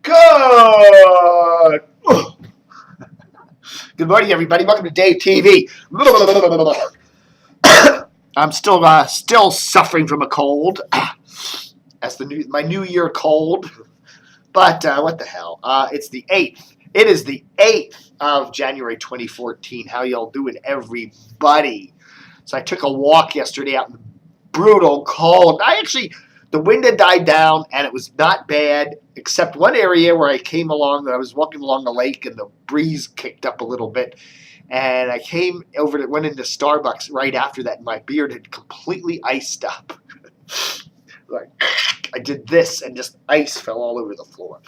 Good. Good morning, everybody. Welcome to Dave TV. I'm still suffering from a cold. That's my New Year cold. But what the hell? It's the 8th. It is the 8th of January 2014. How y'all doing, everybody? So I took a walk yesterday out in the brutal cold. The wind had died down, and it was not bad, except one area where I was walking along the lake, and the breeze kicked up a little bit. And I went into Starbucks right after that, and my beard had completely iced up. Like, I did this, and just ice fell all over the floor.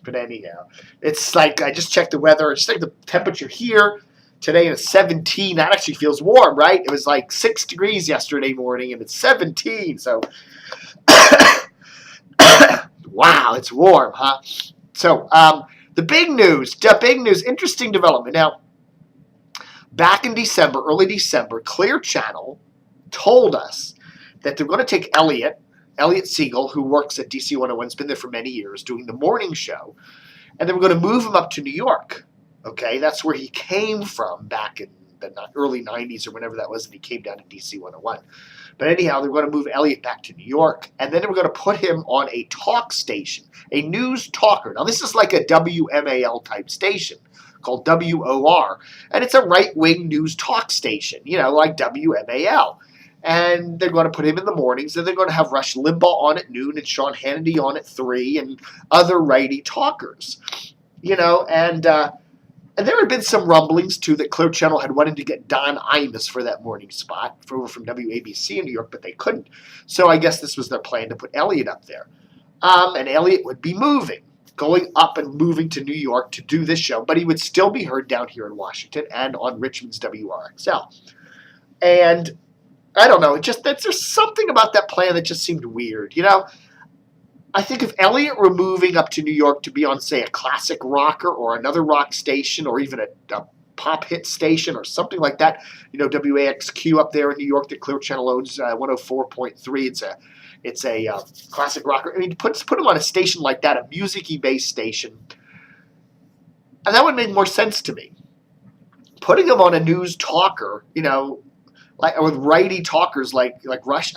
But anyhow, it's like I just checked the weather. It's like the temperature here today is 17. That actually feels warm, right? It was like 6 degrees yesterday morning, and it's 17. So, wow, it's warm, huh? So, the big news, interesting development. Now, back in December, early December, Clear Channel told us that they're going to take Elliot Siegel, who works at DC 101, has been there for many years, doing the morning show, and they were going to move him up to New York. Okay, that's where he came from back in the early 90s or whenever that was, and he came down to DC 101. But anyhow, they were going to move Elliot back to New York, and then they were going to put him on a talk station, a news talker. Now, this is like a WMAL type station called WOR, and it's a right-wing news talk station, like WMAL. And they're going to put him in the mornings, and they're going to have Rush Limbaugh on at noon and Sean Hannity on at 3 and other righty talkers, and there had been some rumblings, too, that Clear Channel had wanted to get Don Imus for that morning spot from WABC in New York, but they couldn't. So I guess this was their plan to put Elliot up there. And Elliot would be going up and moving to New York to do this show, but he would still be heard down here in Washington and on Richmond's WRXL. And I don't know, there's something about that plan that just seemed weird, I think if Elliot were moving up to New York to be on, say, a classic rocker or another rock station or even a pop hit station or something like that, WAXQ up there in New York that Clear Channel owns, 104.3, it's a classic rocker. I mean, put him on a station like that, a music-y based station, and that would make more sense to me. Putting him on a news talker, like with righty talkers like Rush,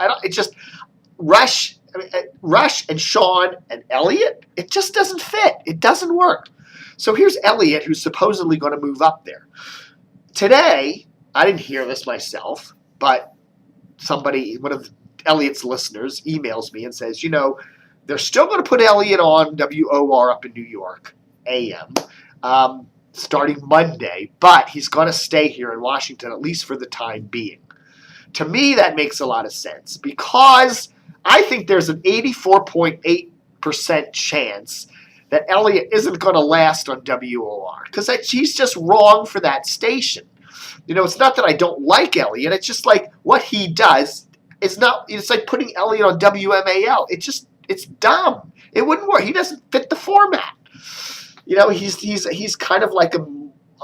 Rush and Sean and Elliot, it just doesn't fit. It doesn't work. So here's Elliot, who's supposedly going to move up there. Today, I didn't hear this myself, but one of Elliot's listeners, emails me and says, they're still going to put Elliot on WOR up in New York, AM, starting Monday, but he's going to stay here in Washington, at least for the time being. To me, that makes a lot of sense because I think there's an 84.8% chance that Elliot isn't going to last on WOR because he's just wrong for that station. It's not that I don't like Elliot. It's just like what he does is not. It's like putting Elliot on WMAL. It's dumb. It wouldn't work. He doesn't fit the format. He's kind of like a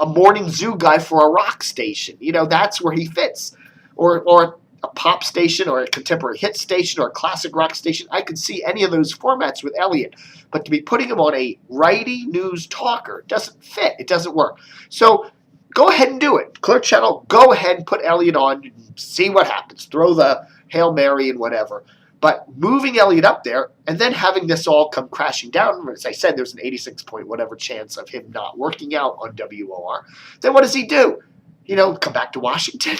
morning zoo guy for a rock station. That's where he fits. Or a pop station or a contemporary hit station or a classic rock station. I could see any of those formats with Elliot. But to be putting him on a righty news talker doesn't fit. It doesn't work. So go ahead and do it. Clear Channel, go ahead and put Elliot on. See what happens. Throw the Hail Mary and whatever. But moving Elliot up there and then having this all come crashing down, as I said, there's an 86 point whatever chance of him not working out on WOR. Then what does he do? Come back to Washington.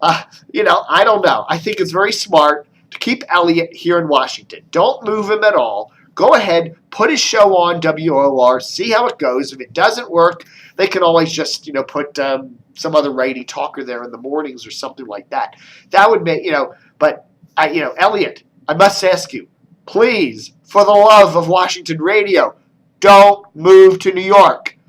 I don't know. I think it's very smart to keep Elliot here in Washington. Don't move him at all. Go ahead, put his show on WOR, see how it goes. If it doesn't work, they can always just, put some other righty talker there in the mornings or something like that. That would make, Elliot, I must ask you, please, for the love of Washington radio, don't move to New York.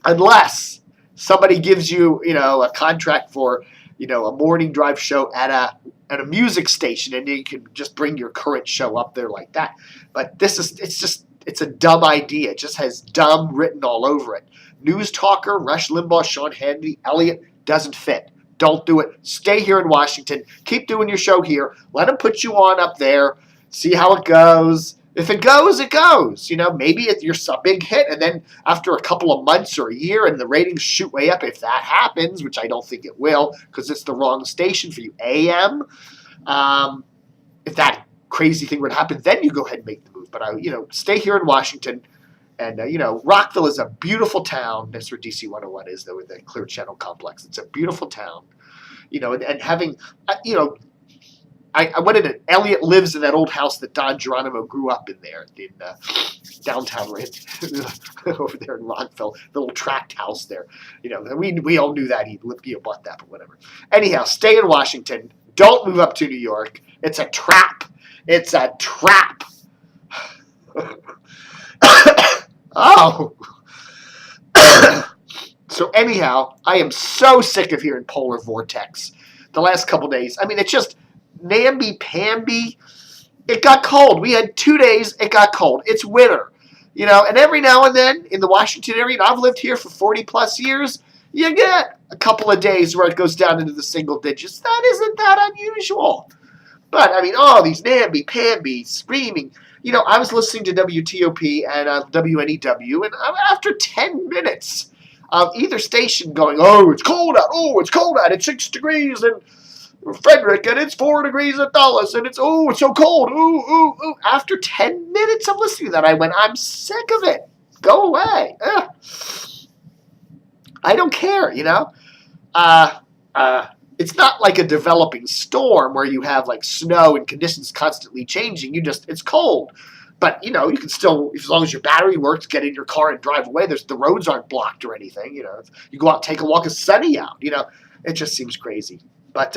Unless somebody gives you, a contract for, a morning drive show at a music station, and you can just bring your current show up there like that. But it's a dumb idea. It just has dumb written all over it. News talker, Rush Limbaugh, Sean Hannity, Elliot, doesn't fit. Don't do it. Stay here in Washington. Keep doing your show here. Let them put you on up there. See how it goes. If it goes, it goes. Maybe you're a big hit, and then after a couple of months or a year, and the ratings shoot way up. If that happens, which I don't think it will, because it's the wrong station for you, AM. If that crazy thing would happen, then you go ahead and make the move. But stay here in Washington, and Rockville is a beautiful town. That's where DC 101 is, though, with the Clear Channel Complex. It's a beautiful town. And having I went in it. Elliot lives in that old house that Don Geronimo grew up in there in downtown over there in Rockville, the little tract house there. We all knew that he bought that, but whatever. Anyhow, stay in Washington. Don't move up to New York. It's a trap. It's a trap. Oh. So anyhow, I am so sick of hearing polar vortex. The last couple days. I mean, it's just namby-pamby. It got cold. We had 2 days. It got cold. It's winter. And every now and then in the Washington area, and I've lived here for 40 plus years, you get a couple of days where it goes down into the single digits. That isn't that unusual. But, I mean, these namby-pamby screaming. I was listening to WTOP and WNEW, and after 10 minutes of either station going, it's cold out, it's 6 degrees in Frederick, and it's 4 degrees at Dulles, and it's so cold, ooh. After 10 minutes of listening to that, I went, I'm sick of it. Go away. I don't care, It's not like a developing storm where you have like snow and conditions constantly changing. It's cold. But, you can still, as long as your battery works, get in your car and drive away. The roads aren't blocked or anything. You go out, take a walk, it's sunny out. It just seems crazy. But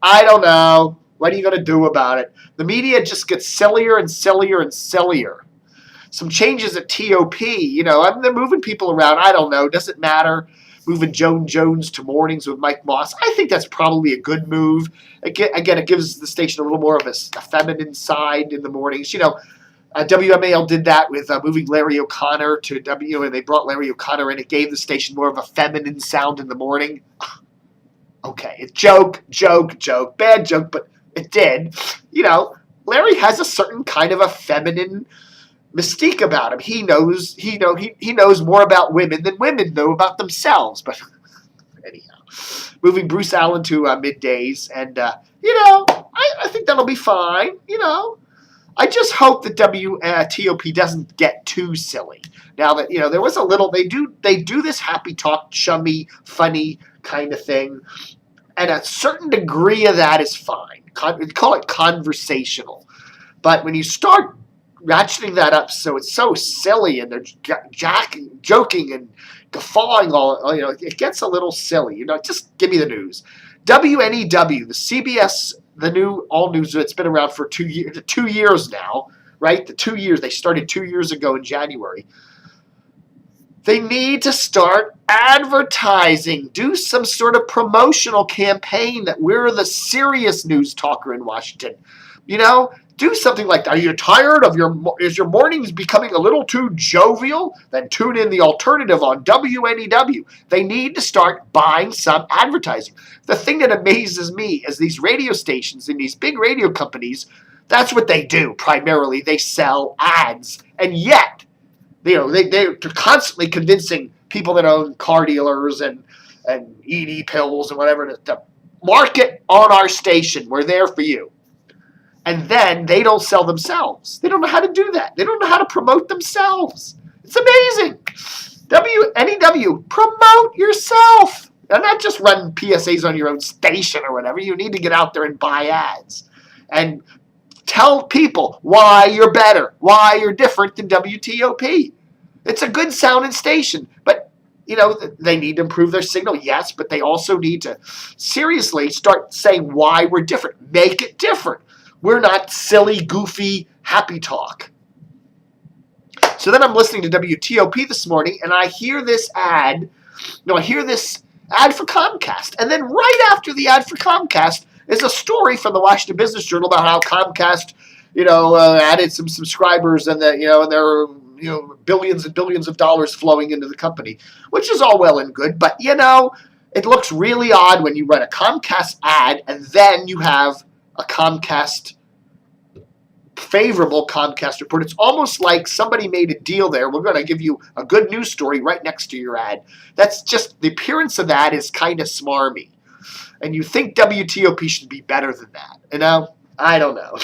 I don't know. What are you going to do about it? The media just gets sillier and sillier and sillier. Some changes at TOP, they're moving people around. I don't know. Does it matter? Moving Joan Jones to mornings with Mike Moss. I think that's probably a good move. Again, it gives the station a little more of a feminine side in the mornings. WMAL did that with moving Larry O'Connor to and they brought Larry O'Connor in. It gave the station more of a feminine sound in the morning. Okay, it's joke, bad joke, but it did. Larry has a certain kind of a feminine mystique about him. He knows more about women than women know about themselves. But anyhow, moving Bruce Allen to middays, and I think that'll be fine. I just hope that WTOP doesn't get too silly. Now that there was a little, they do this happy talk, chummy, funny kind of thing, and a certain degree of that is fine. Call it conversational, but when you start ratcheting that up so it's so silly and they're joking and guffawing it gets a little silly. Just give me the news. WNEW, the CBS, the new all news that's been around for 2 years now, right? The 2 years, they started 2 years ago in January. They need to start advertising, do some sort of promotional campaign that we're the serious news talker in Washington. Do something like that. Are you tired of is your mornings becoming a little too jovial? Then tune in the alternative on WNEW. They need to start buying some advertising. The thing that amazes me is these radio stations and these big radio companies, that's what they do primarily. They sell ads. And yet, they're constantly convincing people that own car dealers and ED pills and whatever to market on our station. We're there for you. And then they don't sell themselves. They don't know how to do that. They don't know how to promote themselves. It's amazing. WNEW, promote yourself. And not just run PSAs on your own station or whatever. You need to get out there and buy ads. And tell people why you're better, why you're different than WTOP. It's a good sounding station. But, they need to improve their signal, yes. But they also need to seriously start saying why we're different. Make it different. We're not silly, goofy, happy talk. So then I'm listening to WTOP this morning, and I hear this ad. I hear this ad for Comcast. And then right after the ad for Comcast is a story from the Washington Business Journal about how Comcast, added some subscribers and that, and there are, billions and billions of dollars flowing into the company, which is all well and good. But, it looks really odd when you run a Comcast ad and then you have a Comcast favorable Comcast report. It's almost like somebody made a deal there. We're going to give you a good news story right next to your ad. That's just, the appearance of that is kind of smarmy. And you think WTOP should be better than that. You know? I don't know.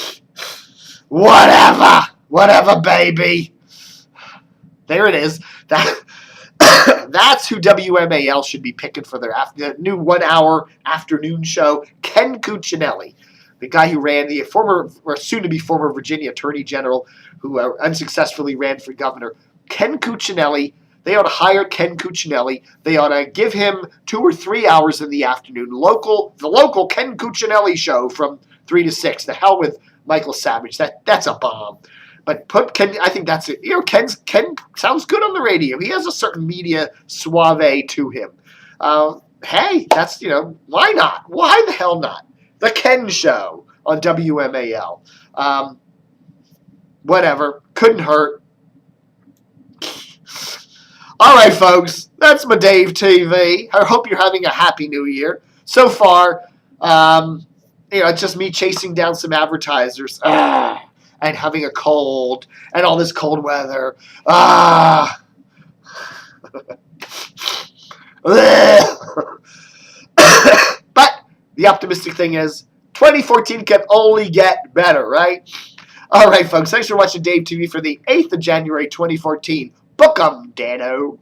Whatever, baby. There it is. That's who WMAL should be picking for their new 1 hour afternoon show. Ken Cuccinelli, the guy who ran, the former, or soon-to-be former Virginia Attorney General, who unsuccessfully ran for governor. Ken Cuccinelli. They ought to hire Ken Cuccinelli. They ought to give him 2 or 3 hours in the afternoon. The local Ken Cuccinelli show from 3 to 6. The hell with Michael Savage. That's a bomb. But put Ken. I think that's it. You know, Ken sounds good on the radio. He has a certain media suave to him. Hey, that's, why not? Why the hell not? The Ken Show on WMAL. Whatever. Couldn't hurt. All right, folks. That's my Dave TV. I hope you're having a happy new year. So far, it's just me chasing down some advertisers. And having a cold, and all this cold weather. But the optimistic thing is 2014 can only get better, right? All right, folks. Thanks for watching Dave TV for the 8th of January, 2014. Book 'em, Dano.